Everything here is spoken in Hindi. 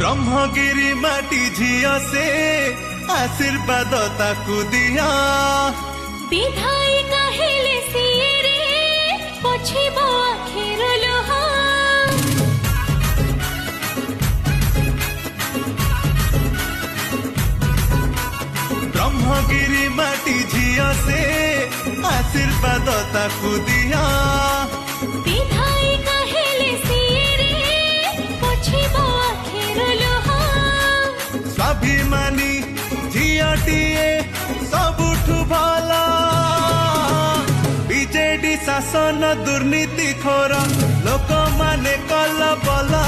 ब्रह्मगिरी माटी झिया से आशीर्वाद ताकू दिया विधायिका हेले सिए रे पोछिबो आखिर लोहा ब्रह्मगिरी माटी झिया से आशीर्वाद ताकू दिया विधायिका हेले सिए रे पोछिबो आखिर लोहा स्वाभिमानी झियाटीए सबुठु भला बीजेडी शासन दुर्नीति खोर लोक माने कल बला